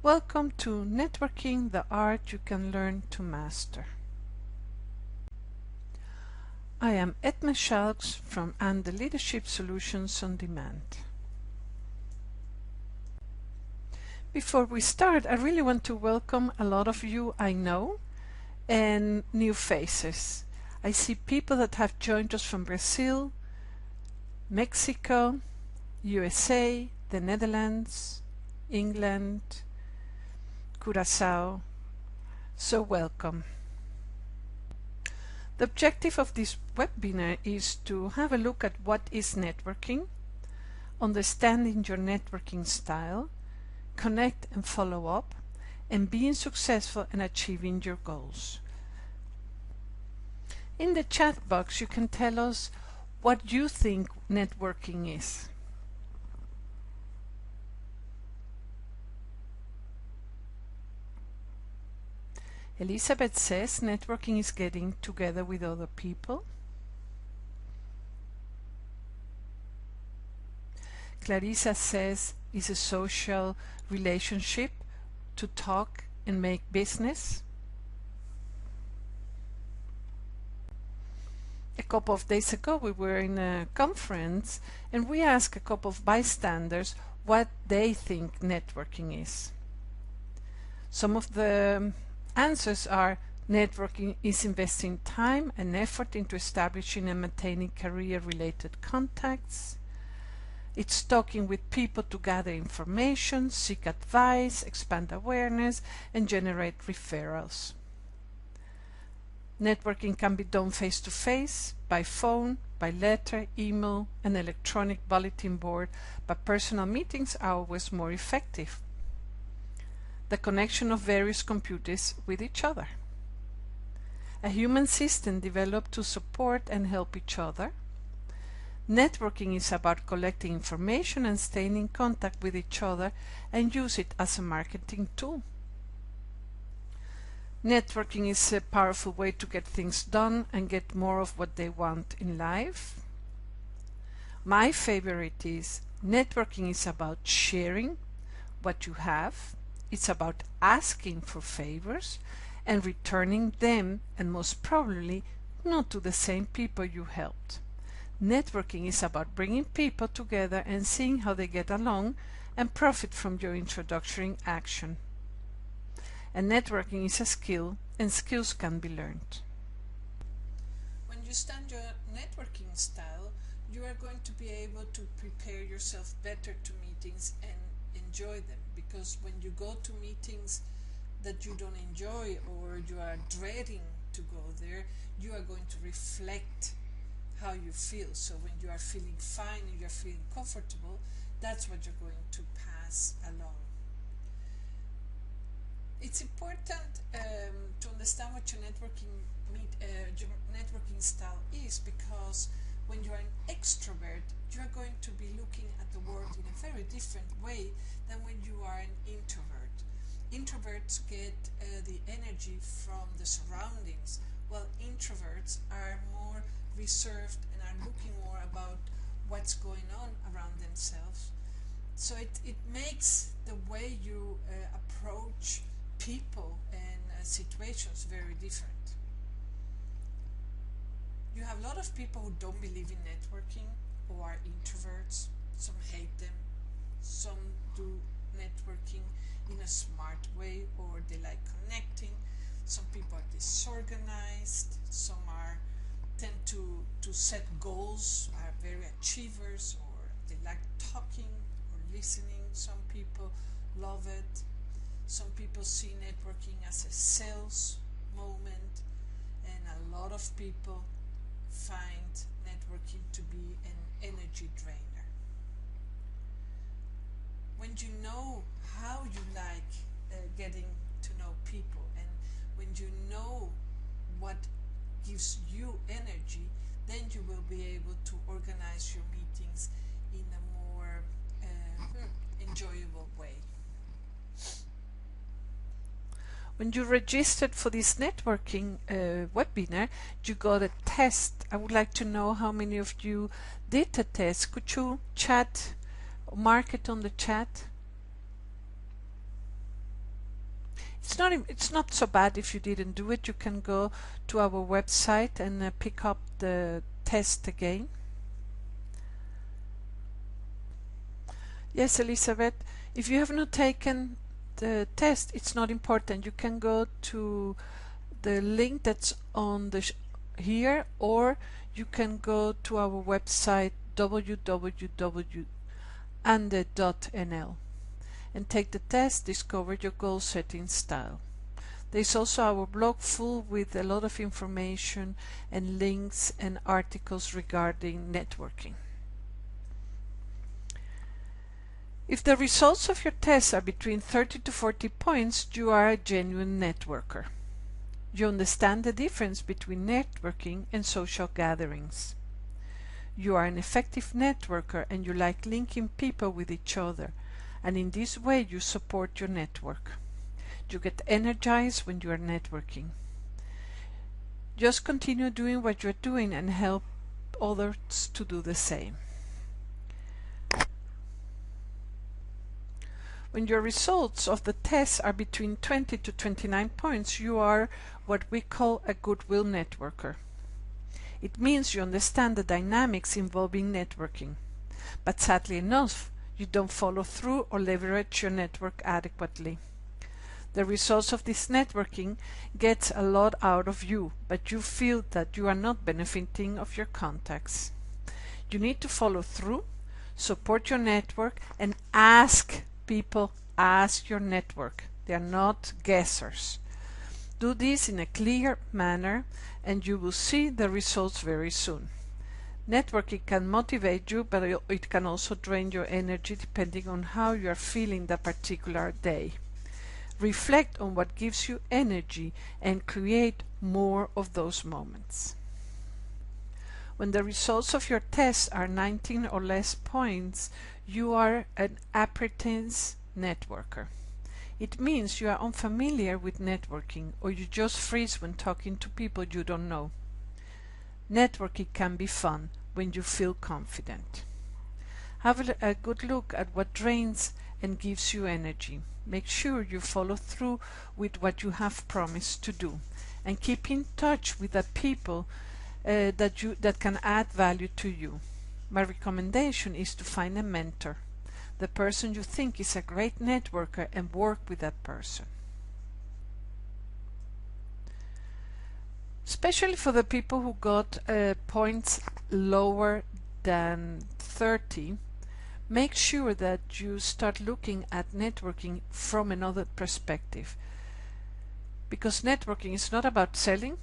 Welcome to Networking, the art you can learn to master. I am Edme Schalks from And the Leadership Solutions on Demand. Before we start, I really want to welcome a lot of you I know and new faces. I see people that have joined us from Brazil, Mexico, USA, the Netherlands, England, Curacao. So welcome. The objective of this webinar is to have a look at what is networking, understanding your networking style, connect and follow up, and being successful in achieving your goals. In the chat box you can tell us what you think networking is. Elizabeth says networking is getting together with other people. Clarissa says it's a social relationship to talk and make business. A couple of days ago we were in a conference and we asked a couple of bystanders what they think networking is. Some of the answers are: networking is investing time and effort into establishing and maintaining career-related contacts. It's talking with people to gather information, seek advice, expand awareness, and generate referrals. Networking can be done face-to-face, by phone, by letter, email, and electronic bulletin board, but personal meetings are always more effective. The connection of various computers with each other. A human system developed to support and help each other. Networking is about collecting information and staying in contact with each other and use it as a marketing tool. Networking is a powerful way to get things done and get more of what they want in life. My favorite is: networking is about sharing what you have. It's about asking for favors and returning them, and most probably not to the same people you helped. Networking is about bringing people together and seeing how they get along and profit from your introductory action. And networking is a skill, and skills can be learned. When you stand your networking style, you are going to be able to prepare yourself better to meetings and enjoy them, because when you go to meetings that you don't enjoy or you are dreading to go there, you are going to reflect how you feel. So when you are feeling fine and you are feeling comfortable, that's what you're going to pass along. It's important to understand what your networking style is, because when you are an extrovert, you are going to be looking at the world in a very different way than when you are an introvert. Introverts get the energy from the surroundings, while introverts are more reserved and are looking more about what's going on around themselves. So it makes the way you approach people and situations very different. You have a lot of people who don't believe in networking, who are introverts. Some hate them, some do networking in a smart way, or they like connecting. Some people are disorganized, some tend to set goals, are very achievers, or they like talking or listening. Some people love it. Some people see networking as a sales moment, and a lot of people find networking to be an energy drainer. When you know how you like getting to know people, and when you know what gives you energy, then you will be able to organize your meetings in a more enjoyable way. When you registered for this networking webinar, you got a test. I would like to know how many of you did the test. Could you chat, mark it on the chat? it's not so bad if you didn't do it. You can go to our website and pick up the test again. Yes, Elizabeth, if you have not taken the test, it's not important. You can go to the link that's on the here, or you can go to our website www.ande.nl and take the test, discover your goal setting style. There's also our blog full with a lot of information and links and articles regarding networking. If the results of your tests are between 30 to 40 points, you are a genuine networker. You understand the difference between networking and social gatherings. You are an effective networker and you like linking people with each other, and in this way you support your network. You get energized when you are networking. Just continue doing what you're doing and help others to do the same. When your results of the tests are between 20 to 29 points, you are what we call a goodwill networker. It means you understand the dynamics involving networking, but sadly enough, you don't follow through or leverage your network adequately. The results of this networking gets a lot out of you, but you feel that you are not benefiting of your contacts. You need to follow through, support your network, and ask people, ask your network. They are not guessers. Do this in a clear manner and you will see the results very soon. Networking can motivate you, but it can also drain your energy depending on how you are feeling that particular day. Reflect on what gives you energy and create more of those moments. When the results of your tests are 19 or less points, you are an apprentice networker. It means you are unfamiliar with networking, or you just freeze when talking to people you don't know. Networking can be fun when you feel confident. Have a good look at what drains and gives you energy. Make sure you follow through with what you have promised to do, and keep in touch with the people that can add value to you. My recommendation is to find a mentor, the person you think is a great networker, and work with that person. Especially for the people who got points lower than 30, make sure that you start looking at networking from another perspective. Because networking is not about selling,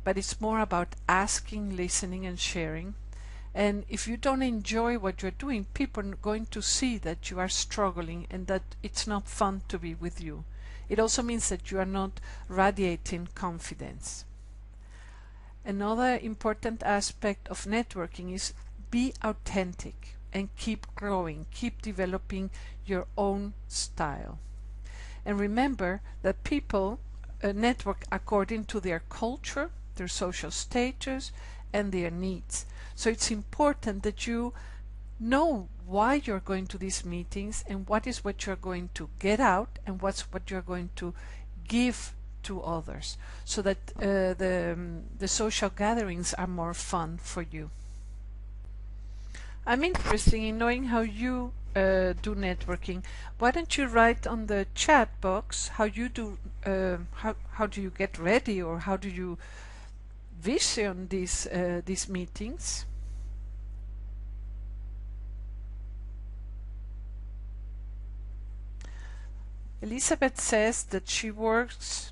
but it's more about asking, listening, and sharing. And if you don't enjoy what you're doing, people are going to see that you are struggling and that it's not fun to be with you. It also means that you are not radiating confidence. Another important aspect of networking is be authentic and keep growing, keep developing your own style. And remember that people network according to their culture, their social status, and their needs. So it's important that you know why you're going to these meetings and what is what you're going to get out and what's what you're going to give to others, so that the social gatherings are more fun for you. I'm interested in knowing how you do networking. Why don't you write on the chat box how you do, how do you get ready, or how do you vision these meetings? Elizabeth says that she works,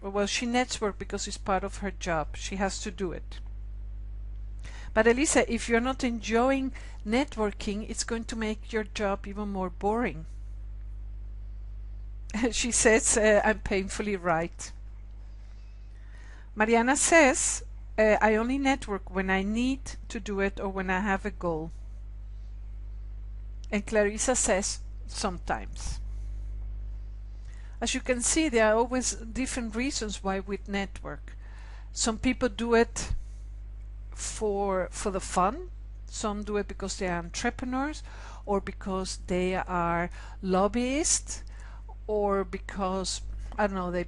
well, she networks because it's part of her job. She has to do it. But Elisa, if you're not enjoying networking, it's going to make your job even more boring. She says, I'm painfully right. Mariana says, I only network when I need to do it or when I have a goal. And Clarissa says, sometimes. As you can see, there are always different reasons why we network. Some people do it for the fun. Some do it because they are entrepreneurs, or because they are lobbyists, or because I don't know,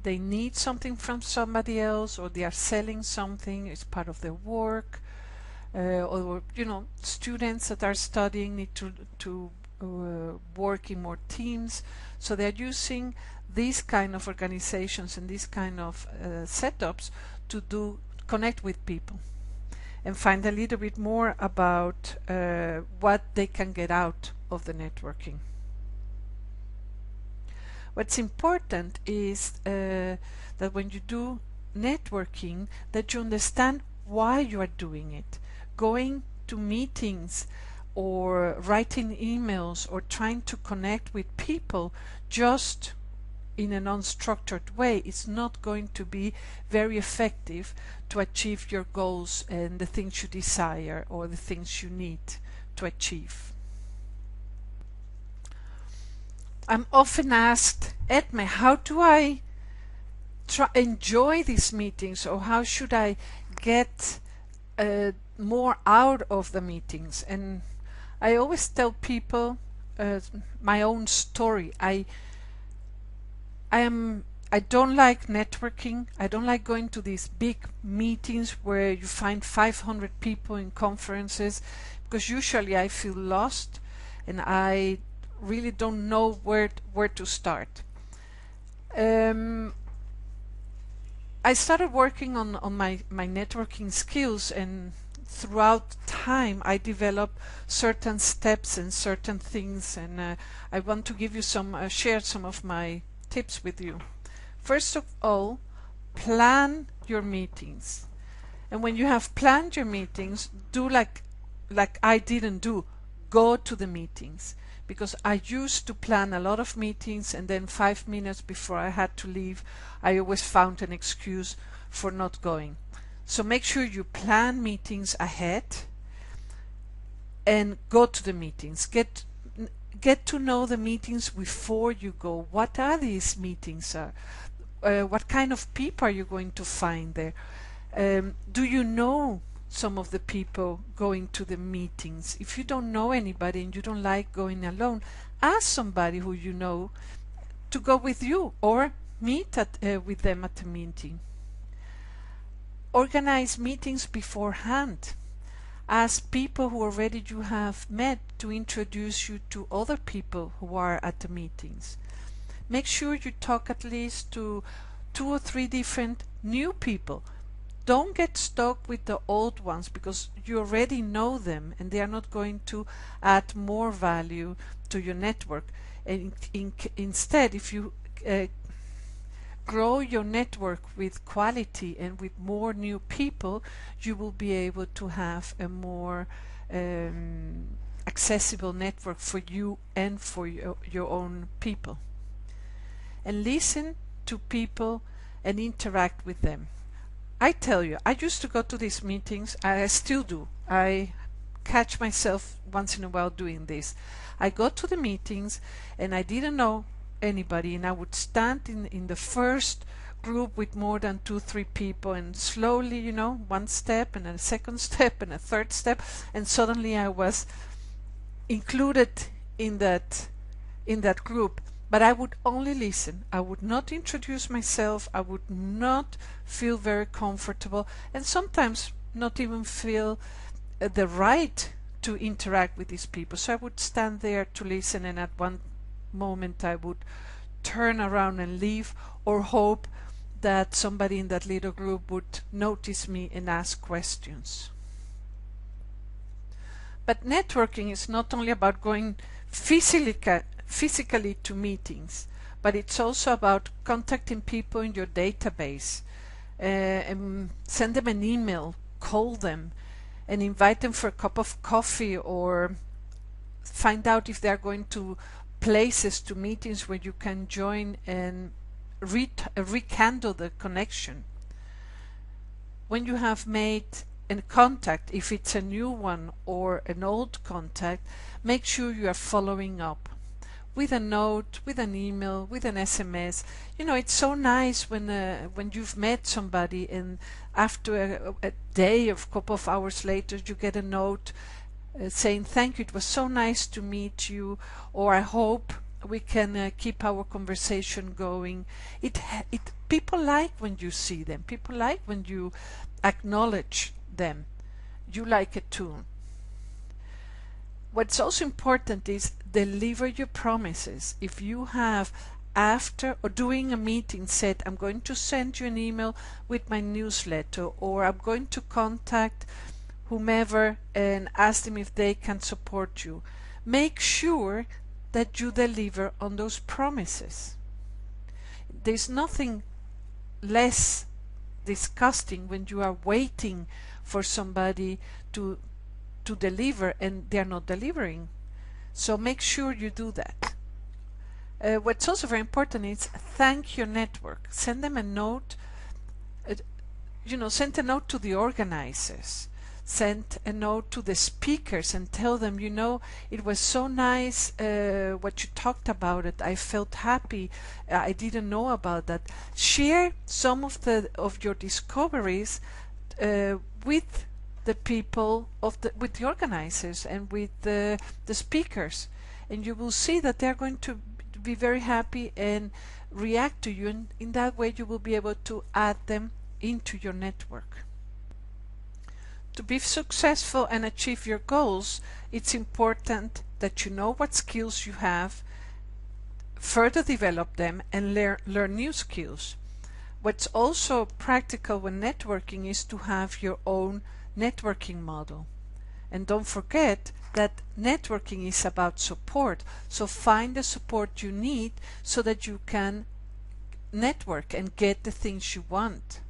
they need something from somebody else, or they are selling something, it's part of their work, or students that are studying need to work in more teams, so they're using these kind of organizations and these kind of setups to connect with people and find a little bit more about what they can get out of the networking. What's important is that when you do networking, that you understand why you are doing it. Going to meetings or writing emails or trying to connect with people just in an unstructured way is not going to be very effective to achieve your goals and the things you desire or the things you need to achieve. I'm often asked, Edme, how do I enjoy these meetings, or how should I get more out of the meetings? And I always tell people my own story. I don't like networking. I don't like going to these big meetings where you find 500 people in conferences, because usually I feel lost and I really don't know where to start. I started working on my networking skills, and throughout time I developed certain steps and certain things, and I want to give you share some of my tips with you. First of all, plan your meetings. And when you have planned your meetings, do like I didn't do. Go to the meetings. Because I used to plan a lot of meetings, and then 5 minutes before I had to leave, I always found an excuse for not going. So make sure you plan meetings ahead and go to the meetings. Get to know the meetings before you go. What are these meetings? What kind of people are you going to find there? Do you know some of the people going to the meetings? If you don't know anybody and you don't like going alone, ask somebody who you know to go with you, or meet with them at the meeting. Organize meetings beforehand. Ask people who already you have met to introduce you to other people who are at the meetings. Make sure you talk at least to 2 or 3 different new people. Don't get stuck with the old ones, because you already know them and they are not going to add more value to your network. And instead, if you grow your network with quality and with more new people, you will be able to have a more accessible network for you and for your own people. And listen to people and interact with them. I tell you, I used to go to these meetings. I still do. I catch myself once in a while doing this. I go to the meetings and I didn't know anybody, and I would stand in the first group with more than 2-3 people, and slowly, one step and a second step and a third step, and suddenly I was included in that group. But I would only listen. I would not introduce myself. I would not feel very comfortable, and sometimes not even feel the right to interact with these people. So I would stand there to listen, and at one moment I would turn around and leave, or hope that somebody in that little group would notice me and ask questions. But networking is not only about going physically to meetings, but it's also about contacting people in your database, and send them an email, call them, and invite them for a cup of coffee, or find out if they're going to places, to meetings where you can join and rekindle the connection. When you have made a contact, if it's a new one or an old contact, make sure you are following up with a note, with an email, with an SMS. It's so nice when you've met somebody, and after a day or a couple of hours later you get a note saying, thank you, it was so nice to meet you, or I hope we can keep our conversation going. People like when you see them. People like when you acknowledge them. You like it too. What's also important is deliver your promises. If you have, after or during a meeting, said, I'm going to send you an email with my newsletter, or I'm going to contact whomever and ask them if they can support you, make sure that you deliver on those promises. There's nothing less disgusting when you are waiting for somebody to deliver and they're not delivering. So make sure you do that. What's also very important is thank your network. Send them a note. Send a note to the organizers. Send a note to the speakers and tell them, it was so nice what you talked about it. I felt happy. I didn't know about that. Share some of your discoveries with the people with the organizers and with the speakers, and you will see that they're going to be very happy and react to you, and in that way you will be able to add them into your network. To be successful and achieve your goals, it's important that you know what skills you have, further develop them, and learn new skills. What's also practical when networking is to have your own networking model. And don't forget that networking is about support. So find the support you need so that you can network and get the things you want.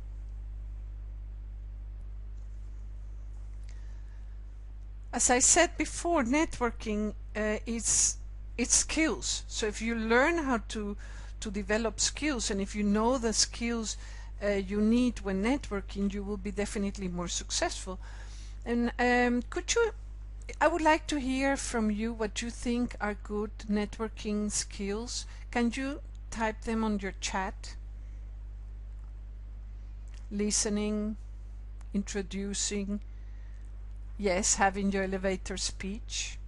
As I said before, networking it's skills. So if you learn how to develop skills, and if you know the skills you need when networking, you will be definitely more successful. And I would like to hear from you what you think are good networking skills. Can you type them on your chat? Listening, introducing, yes, having your elevator speech,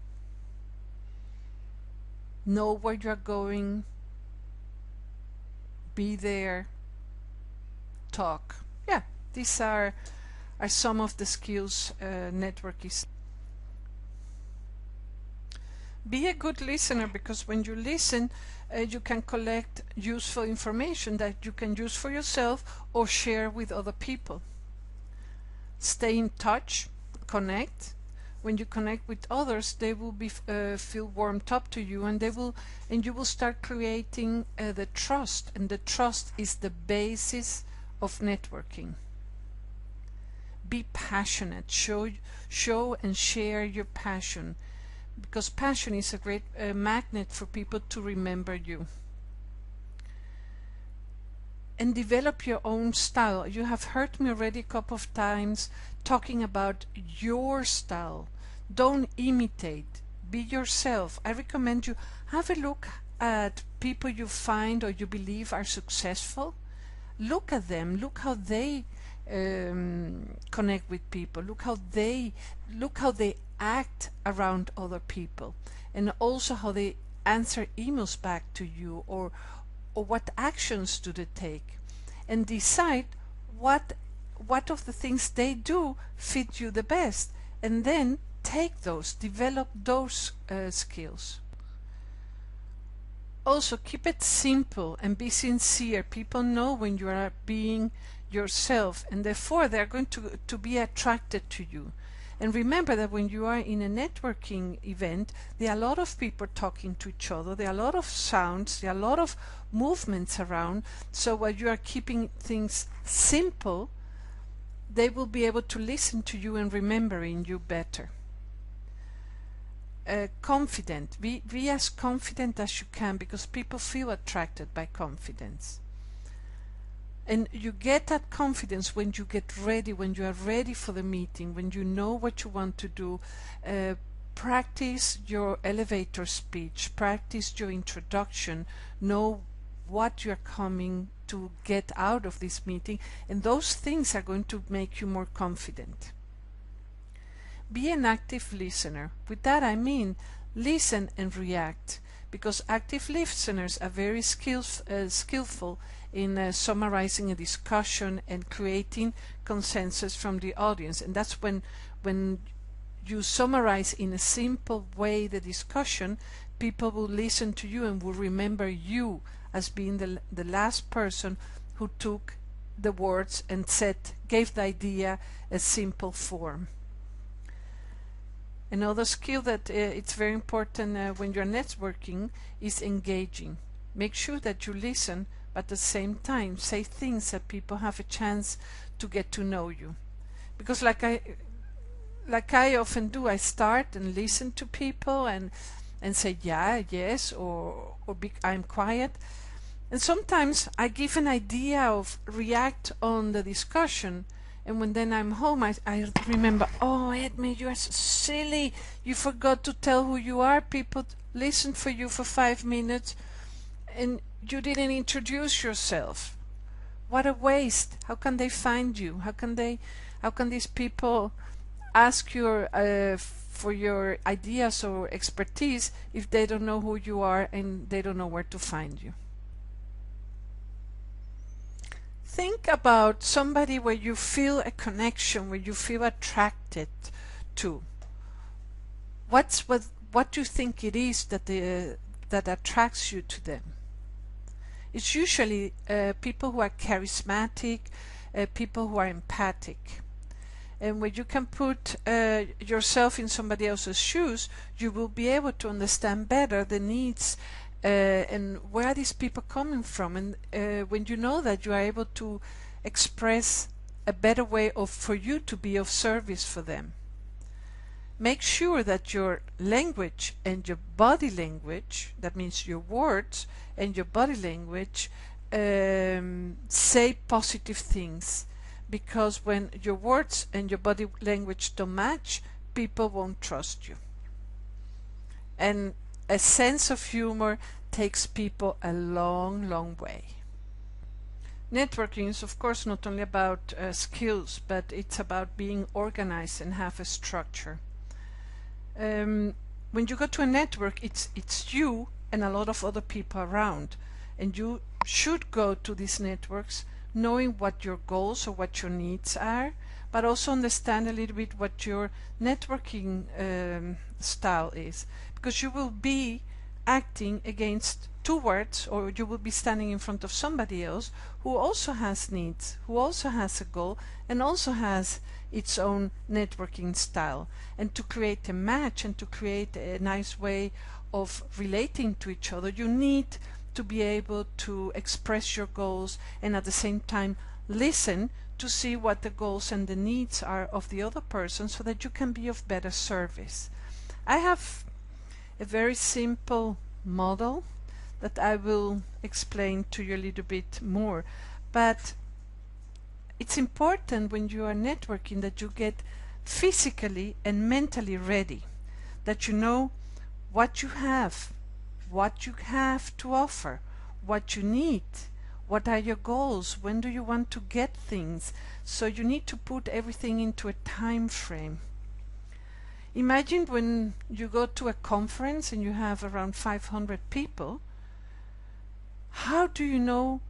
know where you're going, be there, talk. Yeah, these are some of the skills network is. Be a good listener, because when you listen, you can collect useful information that you can use for yourself or share with other people. Stay in touch, connect. When you connect with others, they will be feel warmed up to you, and you will start creating the trust, and the trust is the basis of networking. Be passionate. Show and share your passion, because passion is a great magnet for people to remember you. And develop your own style. You have heard me already a couple of times talking about your style. Don't imitate. Be yourself. I recommend you have a look at people you find or you believe are successful. Look at them. Look how they connect with people. Look how they act around other people, and also how they answer emails back to you, or what actions do they take, and decide what of the things they do fit you the best, and then develop those skills. Also, keep it simple and be sincere. People know when you are being yourself, and therefore they are going to be attracted to you. And remember that when you are in a networking event, there are a lot of people talking to each other, there are a lot of sounds, there are a lot of movements around. So while you are keeping things simple, they will be able to listen to you and remembering you better. Confident. Be as confident as you can, because people feel attracted by confidence. And you get that confidence when you get ready, when you are ready for the meeting, when you know what you want to do. Practice your elevator speech, practice your introduction, know what you're coming to get out of this meeting, and those things are going to make you more confident. Be an active listener. With that I mean listen and react. because active listeners are very skillful in summarizing a discussion and creating consensus from the audience. And that's when you summarize in a simple way the discussion, people will listen to you and will remember you as being the last person who took the words and gave the idea a simple form. Another skill that it's very important when you're networking is engaging. Make sure that you listen, but at the same time say things that people have a chance to get to know you. Because like I often do, I start and listen to people and say yeah, yes, or I'm quiet. And sometimes I give an idea of react on the discussion, and when then I'm home I remember, oh Edme, you are so silly, you forgot to tell who you are. People listened for you for 5 minutes and you didn't introduce yourself. What a waste. How can they find you? How can these people ask you for your ideas or expertise if they don't know who you are and they don't know where to find you? Think about somebody where you feel a connection, where you feel attracted to. What do you think it is that attracts you to them? It's usually people who are charismatic, people who are empathic. And when you can put yourself in somebody else's shoes, you will be able to understand better the needs and where are these people coming from. And when you know that, you are able to express a better way for you to be of service for them. Make sure that your language and your body language, that means your words and your body language, say positive things. Because when your words and your body language don't match, people won't trust you. And a sense of humor takes people a long, long way. Networking is of course not only about skills, but it's about being organized and have a structure. When you go to a network, it's you and a lot of other people around, and you should go to these networks knowing what your goals or what your needs are, but also understand a little bit what your networking style is, because you will be acting against towards, or you will be standing in front of somebody else who also has needs, who also has a goal, and also has its own networking style. And to create a match and to create a nice way of relating to each other, you need to be able to express your goals and at the same time listen to see what the goals and the needs are of the other person, so that you can be of better service. I have a very simple model that I will explain to you a little bit more, but it's important when you are networking that you get physically and mentally ready, that you know what you have to offer, what you need, what are your goals, when do you want to get things. So you need to put everything into a time frame. Imagine when you go to a conference and you have around 500 people, how do you know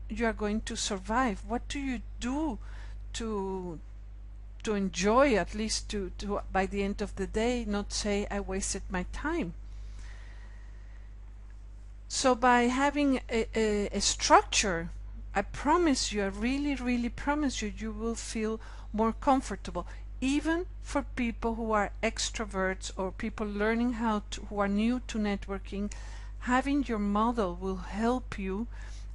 you are going to survive? What do you do to enjoy, at least to by the end of the day not say I wasted my time? So by having a structure, I promise you, I really promise you, you will feel more comfortable. Even for people who are extroverts or people learning who are new to networking, having your model will help you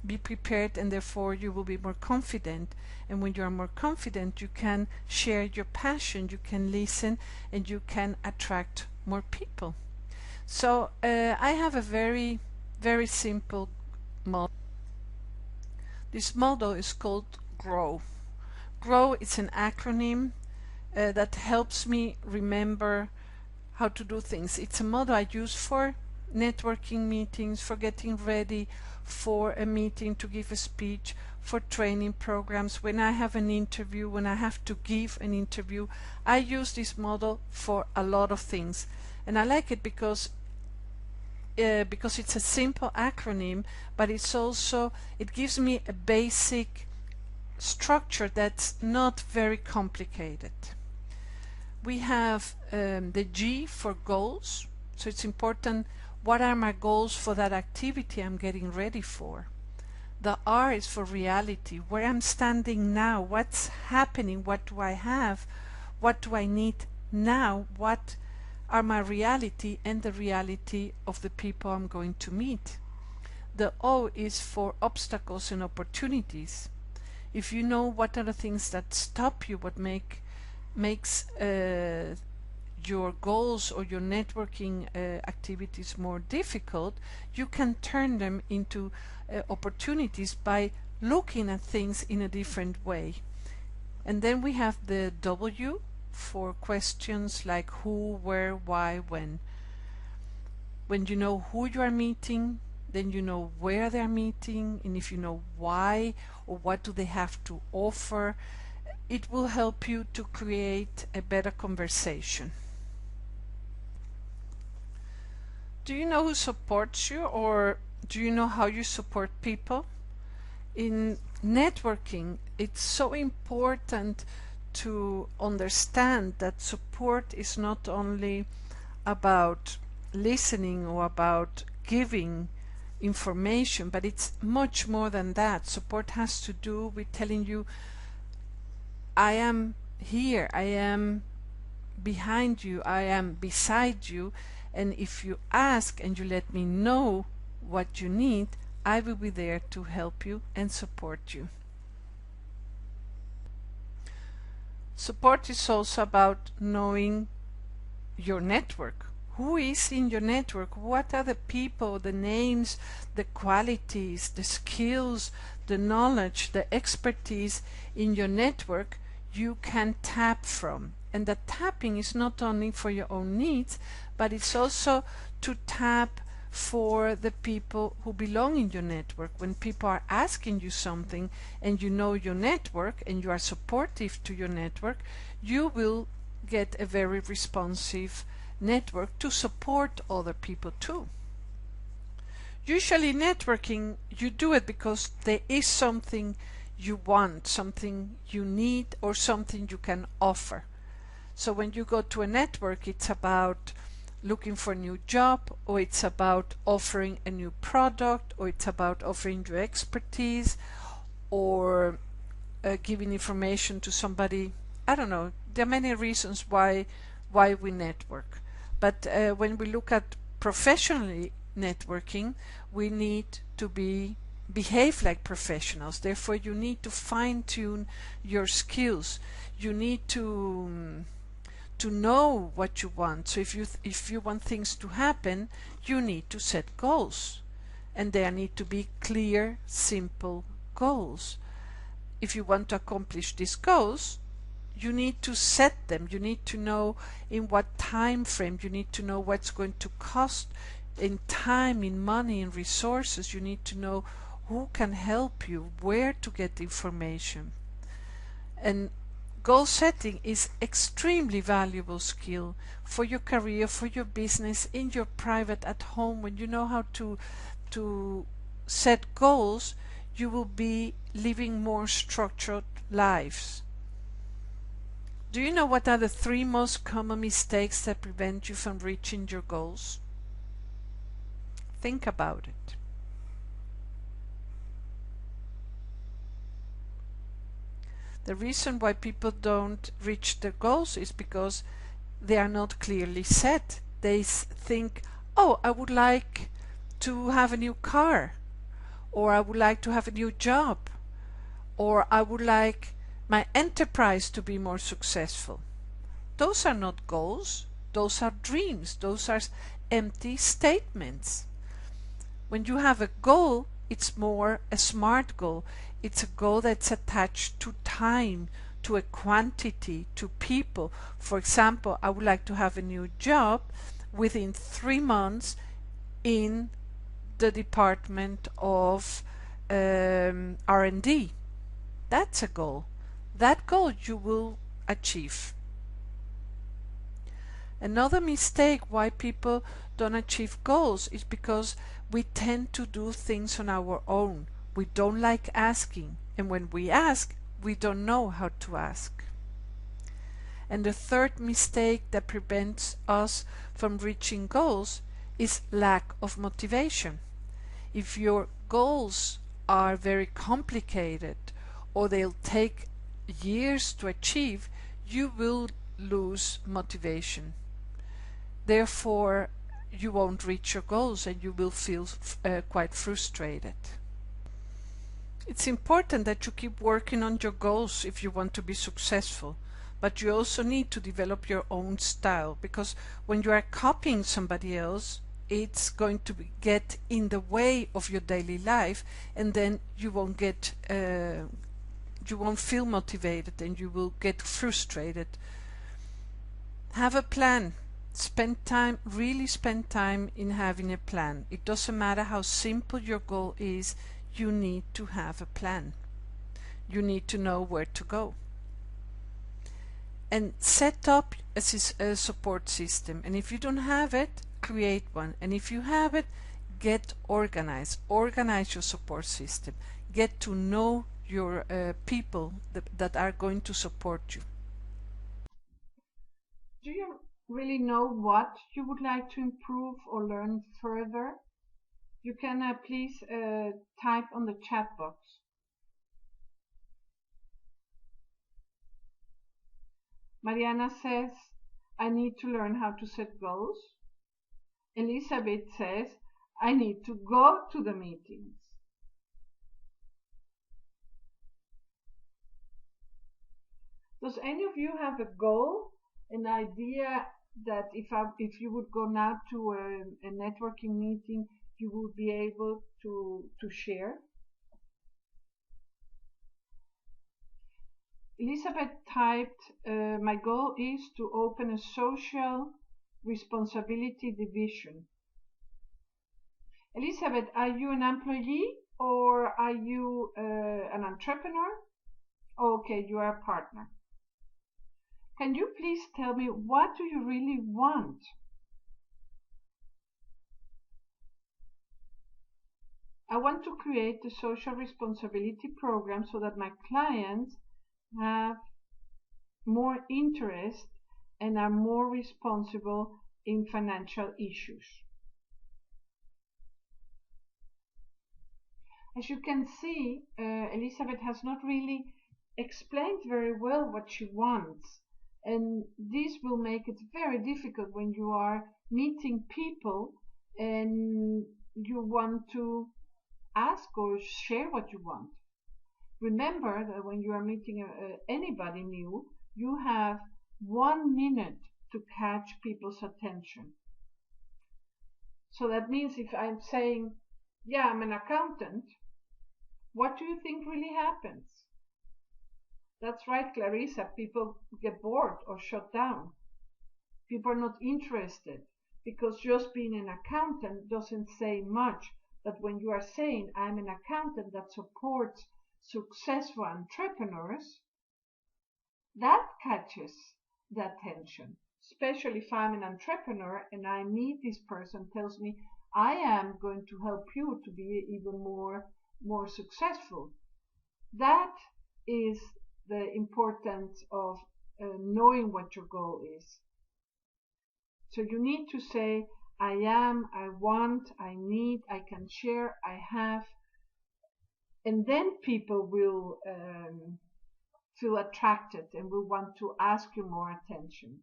be prepared, and therefore you will be more confident. And when you are more confident, you can share your passion, you can listen, and you can attract more people. So I have a very simple model. This model is called GROW. GROW is an acronym that helps me remember how to do things. It's a model I use for networking meetings, for getting ready for a meeting, to give a speech, for training programs, when I have an interview, when I have to give an interview. I use this model for a lot of things, and I like it because because it's a simple acronym, but it gives me a basic structure that's not very complicated. We have the G for goals, so it's important, what are my goals for that activity I'm getting ready for? The R is for reality, where I'm standing now, what's happening, what do I have, what do I need now, what are my reality and the reality of the people I'm going to meet. The O is for obstacles and opportunities. If you know what are the things that stop you, what makes your goals or your networking activities more difficult, you can turn them into opportunities by looking at things in a different way. And then we have the W for questions like who, where, why, when. When you know who you are meeting, then you know where they are meeting, and if you know why or what do they have to offer, it will help you to create a better conversation. Do you know who supports you, or do you know how you support people? In networking, it's so important to understand that support is not only about listening or about giving information, but it's much more than that. Support has to do with telling you, I am here, I am behind you, I am beside you, and if you ask and you let me know what you need, I will be there to help you and support you. Support is also about knowing your network. Who is in your network? What are the people, the names, the qualities, the skills, the knowledge, the expertise in your network you can tap from? And the tapping is not only for your own needs, but it's also to tap for the people who belong in your network. When people are asking you something and you know your network and you are supportive to your network, you will get a very responsive network to support other people too. Usually networking, you do it because there is something you want, something you need, or something you can offer. So when you go to a network, it's about looking for a new job, or it's about offering a new product, or it's about offering your expertise, or giving information to somebody. I don't know. There are many reasons why we network. But when we look at professionally networking, we need to behave like professionals. Therefore, you need to fine-tune your skills. You need to know what you want. So if you want things to happen, you need to set goals, and there need to be clear, simple goals. If you want to accomplish these goals, you need to set them. You need to know in what time frame. You need to know what's going to cost in time, in money, in resources. You need to know who can help you, where to get information. And goal setting is extremely valuable skill for your career, for your business, in your private, at home. When you know how to set goals, you will be living more structured lives. Do you know what are the 3 most common mistakes that prevent you from reaching your goals? Think about it. The reason why people don't reach their goals is because they are not clearly set. They think, oh, I would like to have a new car, or I would like to have a new job, or I would like my enterprise to be more successful. Those are not goals. Those are dreams. Those are empty statements. When you have a goal, it's more a SMART goal. It's a goal that's attached to time, to a quantity, to people. For example, I would like to have a new job within 3 months in the department of R&D. That's a goal. That goal you will achieve. Another mistake why people don't achieve goals is because we tend to do things on our own. We don't like asking, and when we ask, we don't know how to ask. And the third mistake that prevents us from reaching goals is lack of motivation. If your goals are very complicated or they'll take years to achieve, you will lose motivation. Therefore, you won't reach your goals and you will feel quite frustrated. It's important that you keep working on your goals if you want to be successful, but you also need to develop your own style, because when you are copying somebody else, it's going to get in the way of your daily life, and then you won't feel motivated and you will get frustrated. Have a plan. Really spend time in having a plan. It doesn't matter how simple your goal is, you need to have a plan. You need to know where to go. And set up a support system. And if you don't have it, create one. And if you have it, get organized. Organize your support system. Get to know your people that are going to support you. Do you really know what you would like to improve or learn further? You can please type on the chat box. Mariana says, I need to learn how to set goals. Elizabeth says, I need to go to the meetings. Does any of you have a goal, an idea that if you would go now to a networking meeting, you would be able to share? Elizabeth typed, my goal is to open a social responsibility division. Elizabeth, are you an employee or are you an entrepreneur? Okay, you are a partner. Can you please tell me, what do you really want? I want to create a social responsibility program so that my clients have more interest and are more responsible in financial issues. As you can see, Elizabeth has not really explained very well what she wants, and this will make it very difficult when you are meeting people and you want to ask or share what you want. Remember that when you are meeting anybody new, you have 1 minute to catch people's attention. So that means if I'm saying, yeah, I'm an accountant, what do you think really happens? That's right, Clarissa, people get bored or shut down. People are not interested because just being an accountant doesn't say much. But when you are saying, I'm an accountant that supports successful entrepreneurs, that catches the attention, especially if I'm an entrepreneur and I meet this person tells me, I am going to help you to be even more successful. That is the importance of knowing what your goal is. So you need to say, I am, I want, I need, I can share, I have, and then people will feel attracted and will want to ask you more attention.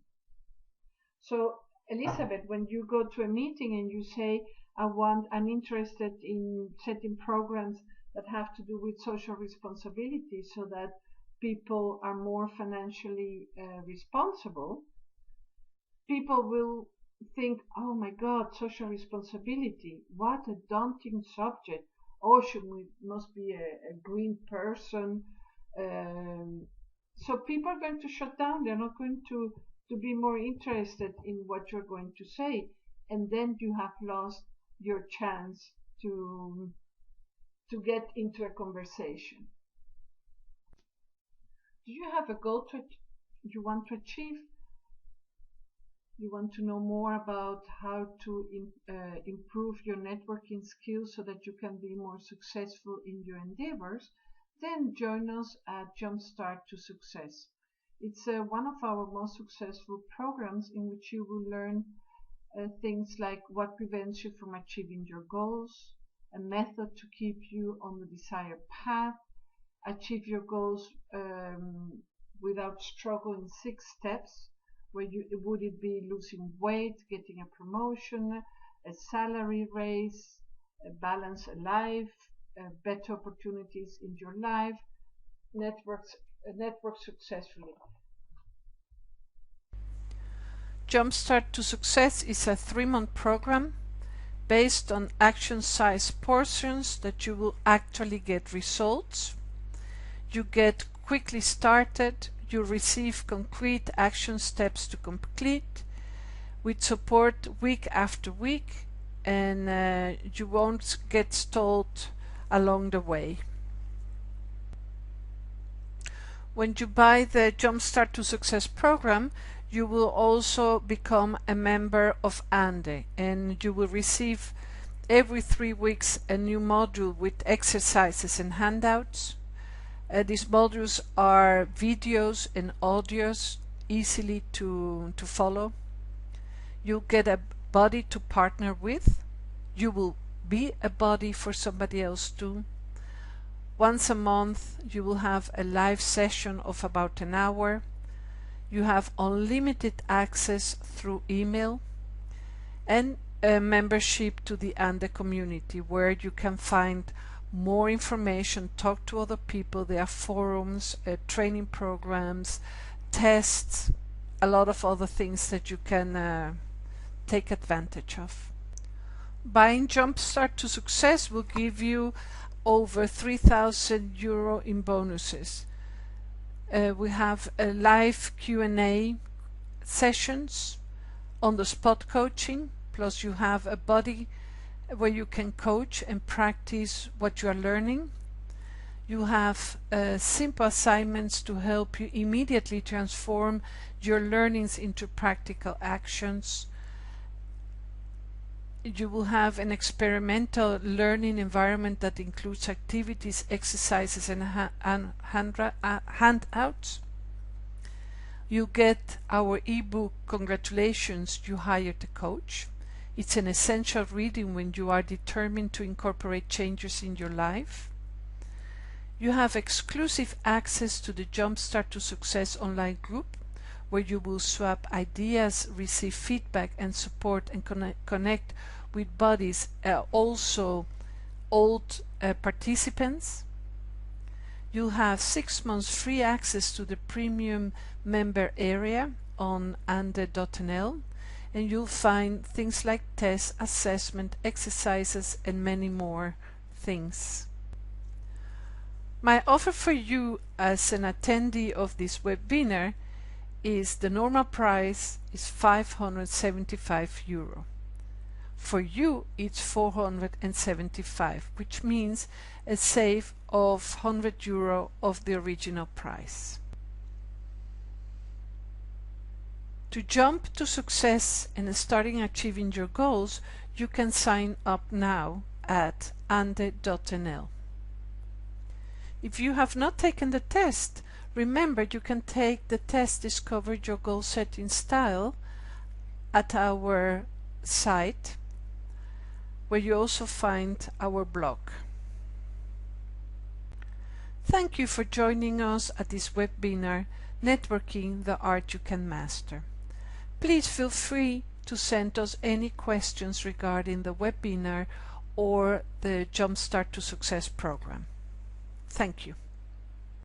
So Elizabeth, when you go to a meeting and you say, I'm interested in setting programs that have to do with social responsibility so that people are more financially responsible, people will think, oh my God, social responsibility, what a daunting subject. Oh, must be a green person. So people are going to shut down. They're not going to be more interested in what you're going to say. And then you have lost your chance to get into a conversation. Do you have a goal you want to achieve? You want to know more about how to improve your networking skills so that you can be more successful in your endeavors, then join us at Jumpstart to Success. It's one of our most successful programs in which you will learn things like what prevents you from achieving your goals, a method to keep you on the desired path, achieve your goals without struggle in 6 steps, where would it be losing weight, getting a promotion, a salary raise, a balanced life, better opportunities in your life, network successfully. Jumpstart to Success is a 3-month program based on action-sized portions that you will actually get results. You get quickly started, you receive concrete action steps to complete, with support week after week, and you won't get stalled along the way. When you buy the Jumpstart to Success program, you will also become a member of ANDE, and you will receive every 3 weeks a new module with exercises and handouts. These modules are videos and audios, easily to follow. You'll get a buddy to partner with. You will be a buddy for somebody else too. Once a month you will have a live session of about an hour. You have unlimited access through email, and a membership to the ANDE community, where you can find more information, talk to other people. There are forums, training programs, tests, a lot of other things that you can take advantage of. Buying Jumpstart to Success will give you over 3,000 euro in bonuses. We have a live Q&A sessions, on-the-spot coaching, plus you have a buddy where you can coach and practice what you are learning. You have simple assignments to help you immediately transform your learnings into practical actions. You will have an experimental learning environment that includes activities, exercises, and handouts. You get our ebook, Congratulations, You Hired a Coach. It's an essential reading when you are determined to incorporate changes in your life. You have exclusive access to the Jumpstart to Success online group, where you will swap ideas, receive feedback and support, and connect with buddies, also old participants. You'll have 6 months free access to the premium member area on ande.nl, and you'll find things like tests, assessment, exercises, and many more things. My offer for you as an attendee of this webinar is the normal price is 575 euro. For you it's 475, which means a save of 100 euro of the original price. To jump to success and starting achieving your goals, you can sign up now at ande.nl. If you have not taken the test, remember you can take the test Discover Your Goal Setting Style at our site, where you also find our blog. Thank you for joining us at this webinar, Networking: The Art You Can Master. Please feel free to send us any questions regarding the webinar or the Jumpstart to Success program. Thank you.